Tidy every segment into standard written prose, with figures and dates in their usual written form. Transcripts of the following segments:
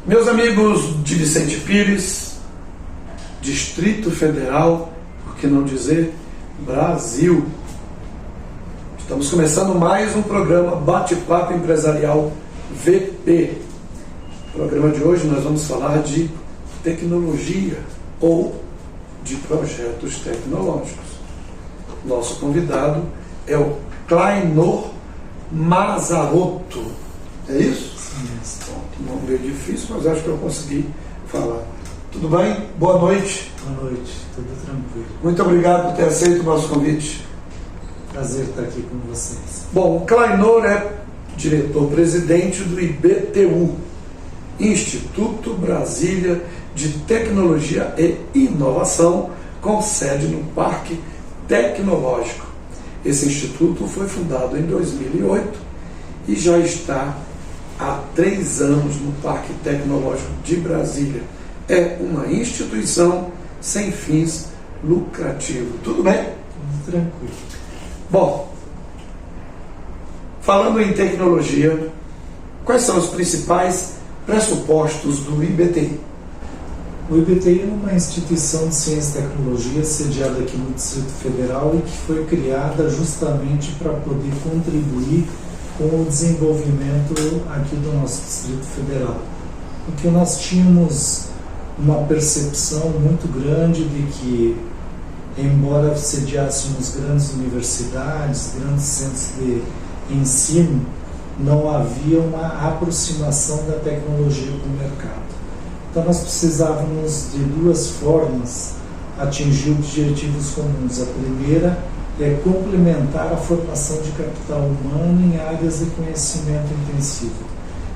Meus amigos de Vicente Pires, Distrito Federal, por que não dizer Brasil, estamos começando mais um programa Bate-Papo Empresarial VP. No programa de hoje nós vamos falar de tecnologia ou de projetos tecnológicos. Nosso convidado é o Clainor Mazarotto. É isso? Sim. Um nome meio difícil, mas acho que eu consegui falar. Tudo bem? Boa noite. Boa noite, tudo tranquilo. Muito obrigado por ter aceito o nosso convite. Prazer estar aqui com vocês. Bom, o Clainor é diretor-presidente do IBTU, Instituto Brasília de Tecnologia e Inovação, com sede no Parque Tecnológico. Esse instituto foi fundado em 2008 e já está há 3 anos no Parque Tecnológico de Brasília. É uma instituição sem fins lucrativos. Tudo bem? Tudo tranquilo. Bom, falando em tecnologia, quais são os principais pressupostos do IBTI? O IBTI é uma instituição de ciência e tecnologia sediada aqui no Distrito Federal e que foi criada justamente para poder contribuir com o desenvolvimento aqui do nosso Distrito Federal. Porque nós tínhamos uma percepção muito grande de que, embora sediássemos grandes universidades, grandes centros de ensino, não havia uma aproximação da tecnologia com o mercado. Então nós precisávamos de 2 formas atingir objetivos comuns. A primeira é complementar a formação de capital humano em áreas de conhecimento intensivo.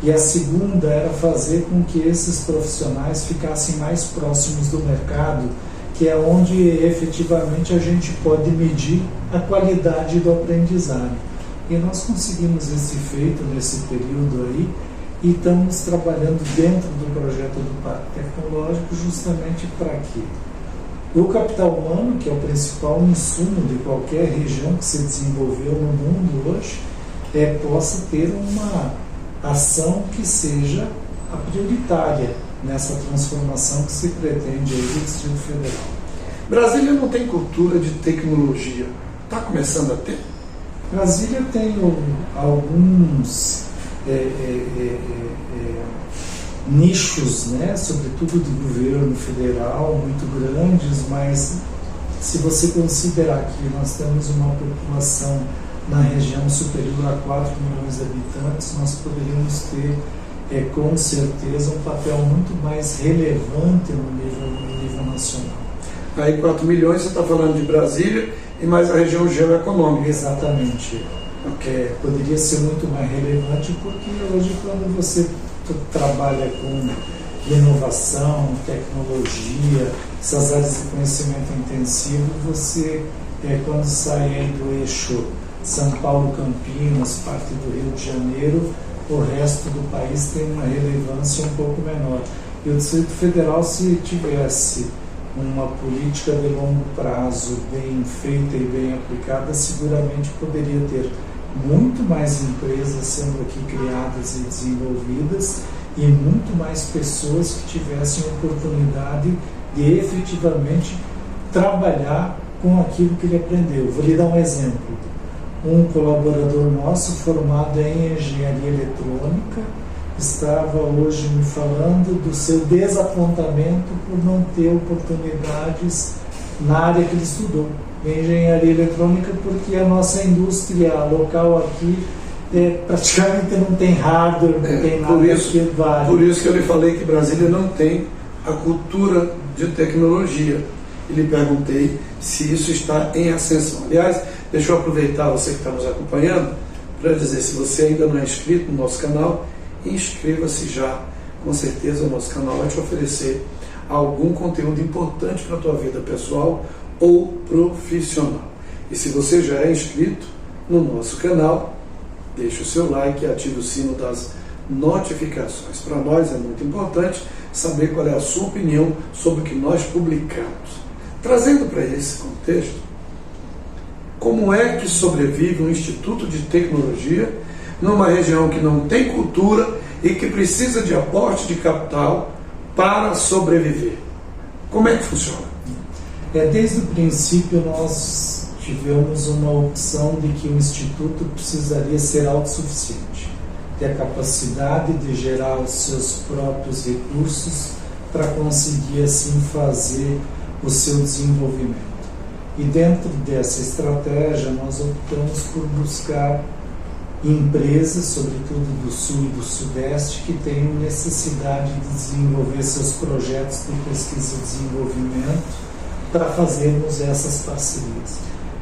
E a segunda era fazer com que esses profissionais ficassem mais próximos do mercado, que é onde efetivamente a gente pode medir a qualidade do aprendizado. E nós conseguimos esse feito nesse período aí, e estamos trabalhando dentro do projeto do Parque Tecnológico justamente para que o capital humano, que é o principal insumo de qualquer região que se desenvolveu no mundo hoje, possa ter uma ação que seja a prioritária nessa transformação que se pretende aí do Distrito Federal. Brasília não tem cultura de tecnologia. Está começando a ter? Brasília tem alguns nichos, né, sobretudo do governo federal, muito grandes, mas se você considerar que nós temos uma população na região superior a 4 milhões de habitantes, nós poderíamos ter com certeza um papel muito mais relevante no nível nacional. Aí 4 milhões, você está falando de Brasília e mais a região geoeconômica. Exatamente. Poderia ser muito mais relevante porque hoje quando você trabalha com inovação, tecnologia, essas áreas de conhecimento intensivo, você quando sai aí do eixo São Paulo-Campinas, parte do Rio de Janeiro, o resto do país tem uma relevância um pouco menor. E o Distrito Federal, se tivesse uma política de longo prazo bem feita e bem aplicada, seguramente poderia ter muito mais empresas sendo aqui criadas e desenvolvidas e muito mais pessoas que tivessem oportunidade de efetivamente trabalhar com aquilo que ele aprendeu. Vou lhe dar um exemplo. Um colaborador nosso formado em engenharia eletrônica estava hoje me falando do seu desapontamento por não ter oportunidades na área que ele estudou, em engenharia eletrônica, porque a nossa indústria local aqui praticamente não tem hardware, não tem nada que vale. Por isso que eu lhe falei que Brasília não tem a cultura de tecnologia. E lhe perguntei se isso está em ascensão. Aliás, deixa eu aproveitar você que está nos acompanhando para dizer, se você ainda não é inscrito no nosso canal, inscreva-se já. Com certeza o nosso canal vai te oferecer algum conteúdo importante para a tua vida pessoal ou profissional. E se você já é inscrito no nosso canal, deixe o seu like e ative o sino das notificações. Para nós é muito importante saber qual é a sua opinião sobre o que nós publicamos. Trazendo para esse contexto, como é que sobrevive um instituto de tecnologia numa região que não tem cultura e que precisa de aporte de capital para sobreviver. Como é que funciona? Desde o princípio nós tivemos uma opção de que o Instituto precisaria ser autossuficiente, ter a capacidade de gerar os seus próprios recursos para conseguir assim fazer o seu desenvolvimento. E dentro dessa estratégia nós optamos por buscar empresas, sobretudo do Sul e do Sudeste, que tenham necessidade de desenvolver seus projetos de pesquisa e desenvolvimento para fazermos essas parcerias.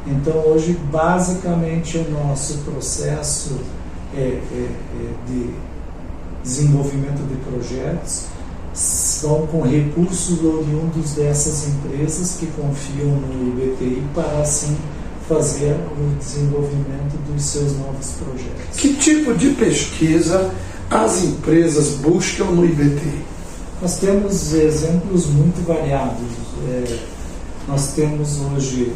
Então hoje basicamente o nosso processo de desenvolvimento de projetos são com recursos oriundos dessas empresas que confiam no IBTI para assim fazer o desenvolvimento dos seus novos projetos. Que tipo de pesquisa as empresas buscam no IBTI? Nós temos exemplos muito variados. Nós temos hoje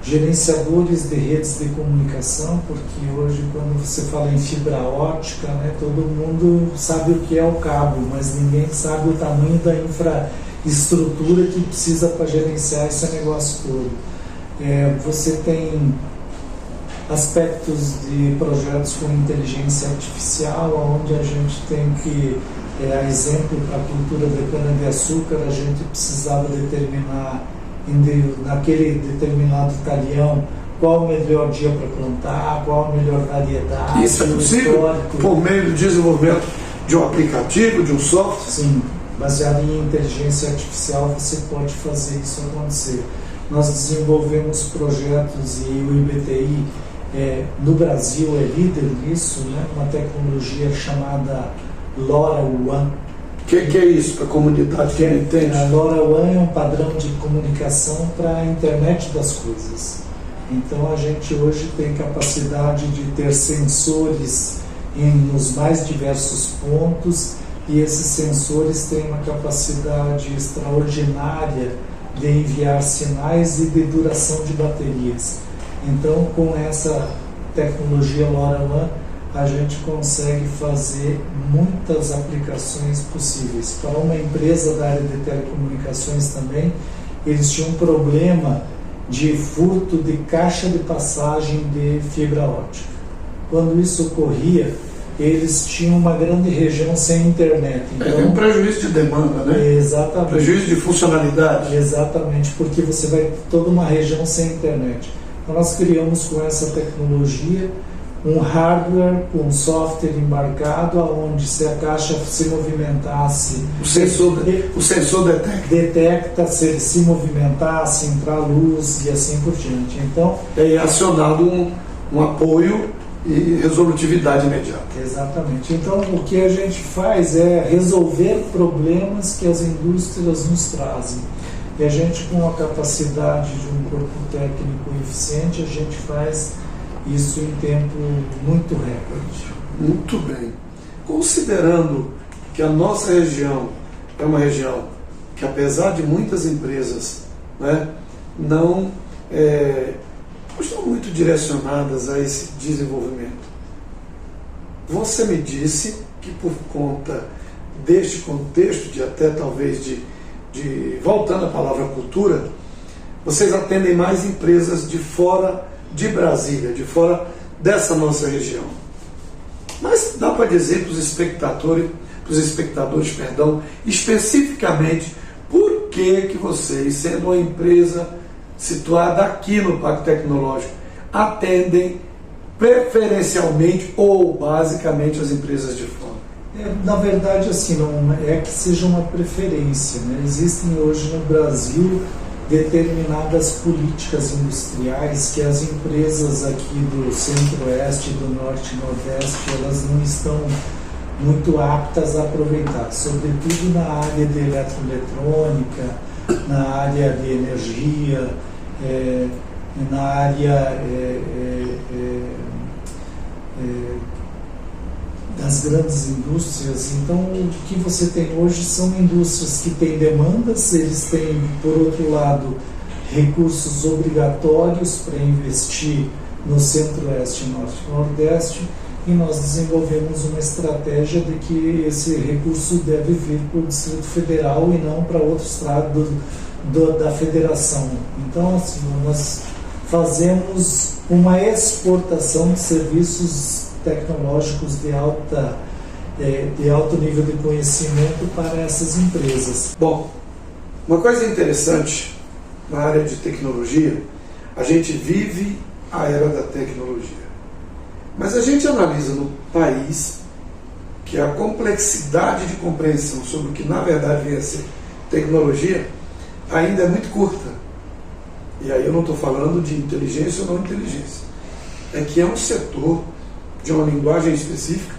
gerenciadores de redes de comunicação, porque hoje quando você fala em fibra ótica, todo mundo sabe o que é o cabo, mas ninguém sabe o tamanho da infraestrutura que precisa para gerenciar esse negócio todo. Você tem aspectos de projetos com inteligência artificial, onde a gente tem que, a exemplo para a cultura da cana-de-açúcar, a gente precisava determinar naquele determinado talhão qual o melhor dia para plantar, qual a melhor variedade. Isso é possível por meio do desenvolvimento de um aplicativo, de um software? Sim, baseado em inteligência artificial você pode fazer isso acontecer. Nós desenvolvemos projetos e o IBTI no Brasil é líder nisso, uma tecnologia chamada LoRaWAN. O que é isso para a comunidade que não entende? A LoRaWAN é um padrão de comunicação para a internet das coisas. Então a gente hoje tem capacidade de ter sensores nos mais diversos pontos e esses sensores têm uma capacidade extraordinária de enviar sinais e de duração de baterias. Então, com essa tecnologia LoRaWAN, a gente consegue fazer muitas aplicações possíveis. Para uma empresa da área de telecomunicações também, eles tinham um problema de furto de caixa de passagem de fibra ótica. Quando isso ocorria, eles tinham uma grande região sem internet. Então, um prejuízo de demanda, né? Exatamente. Prejuízo de funcionalidade. Exatamente, porque você vai ter toda uma região sem internet. Então nós criamos com essa tecnologia um hardware com software embarcado, onde se a caixa se movimentasse, o sensor detecta se ele se movimentar, se entrar luz e assim por diante. Então é acionado um apoio e resolutividade imediata. Exatamente. Então o que a gente faz é resolver problemas que as indústrias nos trazem. E a gente, com a capacidade de um corpo técnico eficiente, a gente faz isso em tempo muito recorde. Muito bem. Considerando que a nossa região é uma região que, apesar de muitas empresas não estão muito direcionadas a esse desenvolvimento, você me disse que por conta deste contexto, de até talvez voltando à palavra cultura, vocês atendem mais empresas de fora de Brasília, de fora dessa nossa região. Mas dá para dizer para os espectadores, especificamente, por que vocês, sendo uma empresa situada aqui no Parque Tecnológico, atendem preferencialmente ou basicamente as empresas de fora? Na verdade, assim, não é que seja uma preferência, Existem hoje no Brasil determinadas políticas industriais que as empresas aqui do Centro-Oeste, do Norte e Nordeste, elas não estão muito aptas a aproveitar, sobretudo na área de eletroeletrônica, na área de energia, na área das grandes indústrias. Então, o que você tem hoje são indústrias que têm demandas, eles têm, por outro lado, recursos obrigatórios para investir no Centro-Oeste, Norte e Nordeste, e nós desenvolvemos uma estratégia de que esse recurso deve vir para o Distrito Federal e não para outro estado da federação. Então, assim, nós fazemos uma exportação de serviços tecnológicos de alto nível de conhecimento para essas empresas. Bom, uma coisa interessante na área de tecnologia, a gente vive a era da tecnologia. Mas a gente analisa no país que a complexidade de compreensão sobre o que na verdade vem a ser tecnologia ainda é muito curta. E aí eu não estou falando de inteligência ou não inteligência. É que é um setor de uma linguagem específica,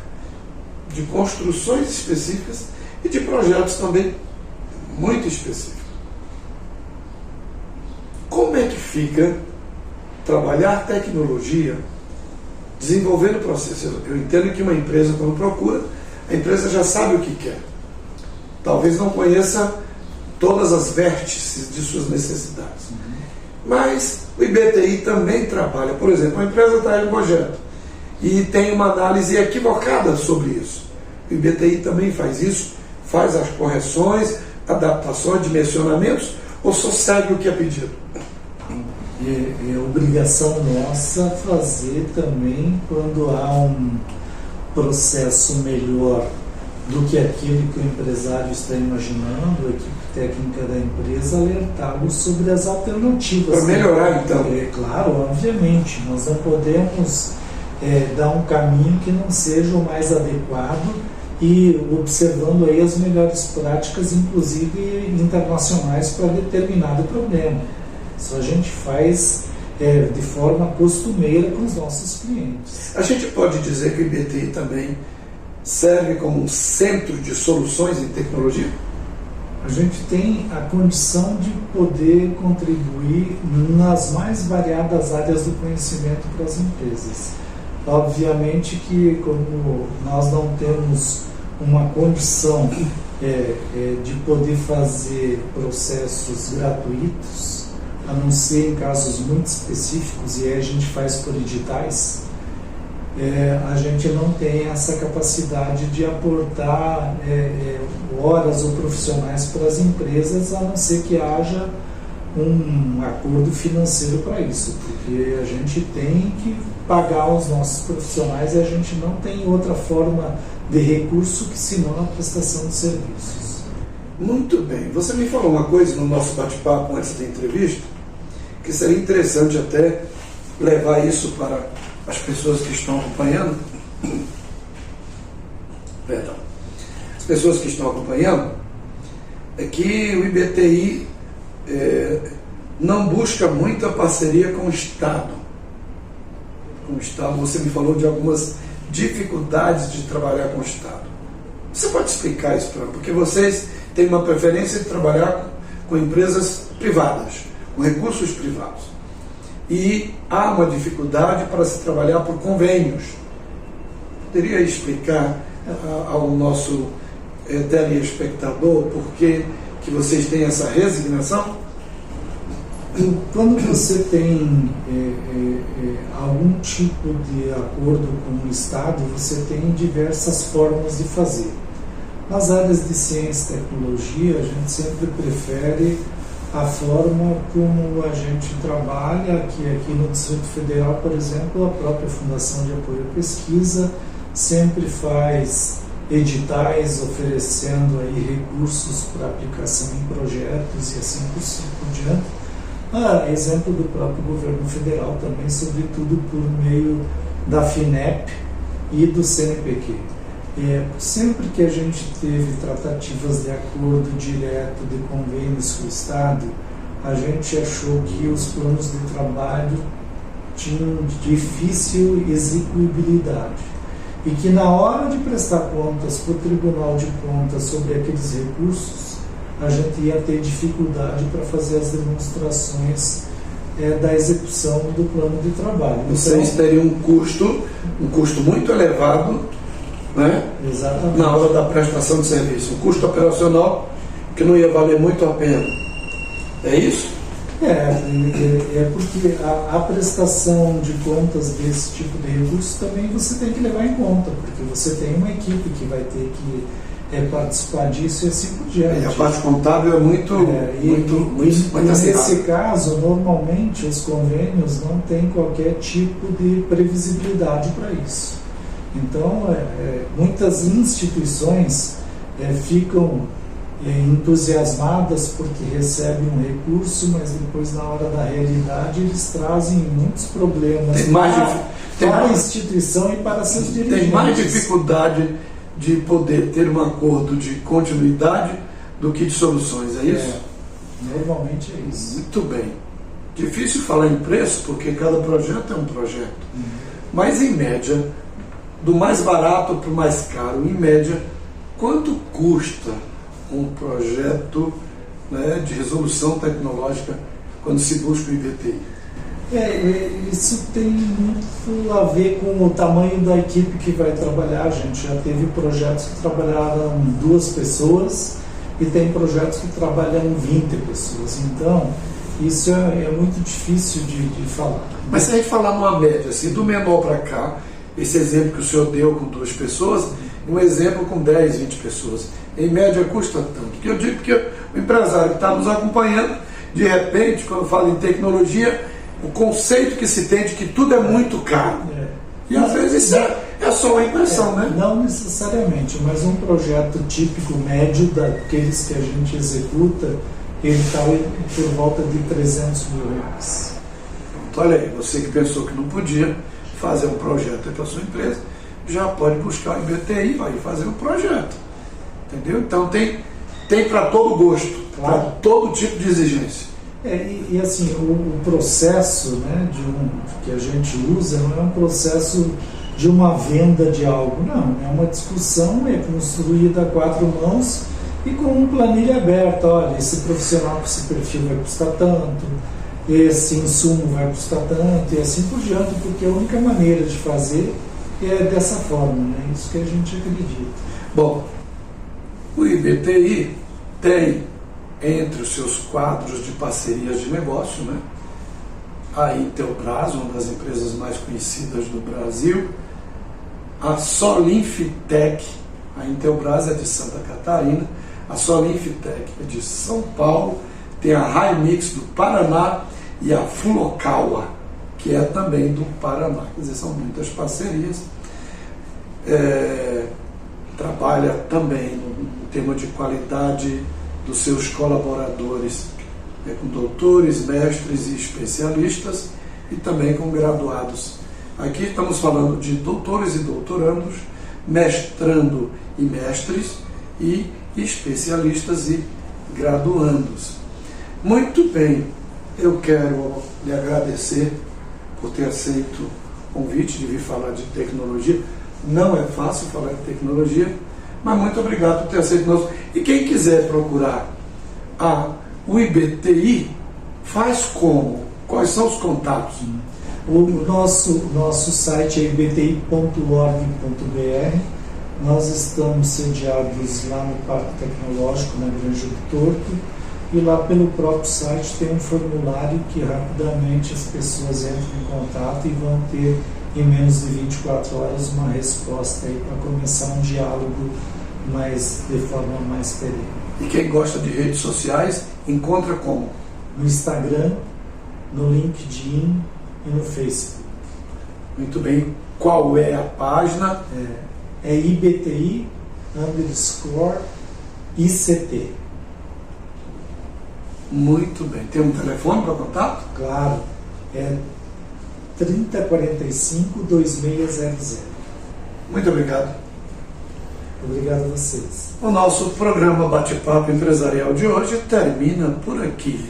de construções específicas e de projetos também muito específicos. Como é que fica trabalhar tecnologia desenvolvendo processo? Eu entendo que uma empresa, quando procura, a empresa já sabe o que quer. Talvez não conheça todas as vértices de suas necessidades. Mas o IBTI também trabalha. Por exemplo, a empresa está em um projeto e tem uma análise equivocada sobre isso. O IBTI também faz isso, faz as correções, adaptações, dimensionamentos, ou só segue o que é pedido? É obrigação nossa fazer também quando há um processo melhor do que aquele que o empresário está imaginando, a equipe técnica da empresa alertá-lo sobre as alternativas. Para melhorar, então. Claro, obviamente, nós não podemos dar um caminho que não seja o mais adequado e observando aí as melhores práticas, inclusive internacionais, para determinado problema. Isso a gente faz de forma costumeira com os nossos clientes. A gente pode dizer que o IBTI também serve como um centro de soluções em tecnologia? A gente tem a condição de poder contribuir nas mais variadas áreas do conhecimento para as empresas. Obviamente que, como nós não temos uma condição de poder fazer processos gratuitos, a não ser em casos muito específicos, e aí a gente faz por editais, a gente não tem essa capacidade de aportar horas ou profissionais para as empresas, a não ser que haja um acordo financeiro para isso, porque a gente tem que pagar os nossos profissionais e a gente não tem outra forma de recurso que senão a prestação de serviços. Muito bem. Você me falou uma coisa no nosso bate-papo antes da entrevista, que seria interessante até levar isso para as pessoas que estão acompanhando. Perdão. As pessoas que estão acompanhando, é que o IBTI não busca muita parceria com o Estado. Com o Estado, você me falou de algumas dificuldades de trabalhar com o Estado. Você pode explicar isso para mim? Porque vocês têm uma preferência de trabalhar com empresas privadas, com recursos privados. E há uma dificuldade para se trabalhar por convênios. Poderia explicar ao nosso telespectador por que vocês têm essa resignação? Quando você tem algum tipo de acordo com o Estado, você tem diversas formas de fazer. Nas áreas de ciência e tecnologia, a gente sempre prefere a forma como a gente trabalha, que aqui no Distrito Federal, por exemplo, a própria Fundação de Apoio à Pesquisa sempre faz editais oferecendo aí recursos para aplicação em projetos e assim por diante. Exemplo do próprio governo federal também, sobretudo por meio da FINEP e do CNPq. Sempre que a gente teve tratativas de acordo direto de convênios com o Estado, a gente achou que os planos de trabalho tinham difícil execuibilidade e que na hora de prestar contas para o Tribunal de Contas sobre aqueles recursos, a gente ia ter dificuldade para fazer as demonstrações da execução do plano de trabalho. Vocês teriam um custo muito elevado, né? Exatamente. Na hora da prestação de serviço. Um custo operacional que não ia valer muito a pena. É isso? É porque a prestação de contas desse tipo de recurso também você tem que levar em conta, porque você tem uma equipe que vai ter que participar disso e assim por diante. E a parte contábil é muito nesse caso, normalmente os convênios não têm qualquer tipo de previsibilidade para isso. Então, muitas instituições ficam entusiasmadas porque recebem um recurso, mas depois, na hora da realidade, eles trazem muitos problemas para a instituição e para seus dirigentes. Tem mais dificuldade de poder ter um acordo de continuidade do que de soluções, é isso? Normalmente é isso. Muito bem. Difícil falar em preço, porque cada projeto é um projeto. Mas, em média, do mais barato para o mais caro, em média, quanto custa um projeto, né, de resolução tecnológica quando se busca o IBTI? Isso tem muito a ver com o tamanho da equipe que vai trabalhar. A gente já teve projetos que trabalharam 2 pessoas e tem projetos que trabalham 20 pessoas. Então, isso é muito difícil de falar. Mas se a gente falar numa média, assim, do menor para cá, esse exemplo que o senhor deu com 2 pessoas, um exemplo com 10, 20 pessoas, em média custa tanto. Que eu digo que o empresário que está nos acompanhando, de repente, quando fala em tecnologia, o conceito que se tem de que tudo é muito caro. E às vezes isso é só uma impressão, né? Não necessariamente, mas um projeto típico médio daqueles que a gente executa, ele está por volta de R$300 mil. Então, olha aí, você que pensou que não podia fazer um projeto para a sua empresa, já pode buscar o IBTI, vai fazer um projeto. Entendeu? Então tem para todo gosto, claro, para todo tipo de exigência. E assim, o processo, né, que a gente usa não é um processo de uma venda de algo, não. É uma discussão, é construída a 4 mãos e com uma planilha aberta. Olha, esse profissional com esse perfil vai custar tanto, esse insumo vai custar tanto e assim por diante, porque a única maneira de fazer é dessa forma, né? Isso que a gente acredita. Bom, o IBTI tem entre os seus quadros de parcerias de negócio, né, a Intelbras, uma das empresas mais conhecidas do Brasil, a Solinfitec, a Intelbras é de Santa Catarina, a Solinfitec é de São Paulo, tem a Raimix do Paraná e a Fulokawa, que é também do Paraná. Quer dizer, são muitas parcerias. Trabalha também no tema de qualidade dos seus colaboradores, com doutores, mestres e especialistas, e também com graduados. Aqui estamos falando de doutores e doutorandos, mestrando e mestres, e especialistas e graduandos. Muito bem, eu quero lhe agradecer por ter aceito o convite de vir falar de tecnologia. Não é fácil falar de tecnologia, mas muito obrigado por ter aceito o nosso. E quem quiser procurar o IBTI, faz como? Quais são os contatos? O nosso site é ibti.org.br. Nós estamos sediados lá no Parque Tecnológico, na Granja do Torto, e lá pelo próprio site tem um formulário que rapidamente as pessoas entram em contato e vão ter, em menos de 24 horas, uma resposta aí para começar um diálogo de forma mais perene. E quem gosta de redes sociais, encontra como? No Instagram, no LinkedIn e no Facebook. Muito bem. Qual é a página? É IBTI_ICT. Muito bem. Tem um telefone para contato? Claro. É 3045-2600. Muito obrigado. Obrigado a vocês. O nosso programa Bate-Papo Empresarial de hoje termina por aqui.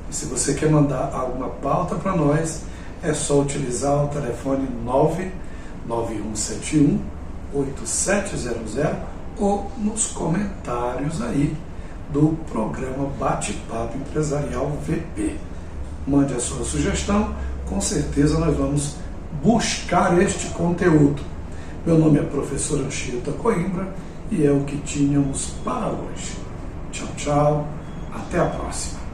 E se você quer mandar alguma pauta para nós, é só utilizar o telefone 99171-8700 ou nos comentários aí do programa Bate-Papo Empresarial VP. Mande a sua sugestão, com certeza nós vamos buscar este conteúdo. Meu nome é professor Anchieta Coimbra e é o que tínhamos para hoje. Tchau, tchau. Até a próxima.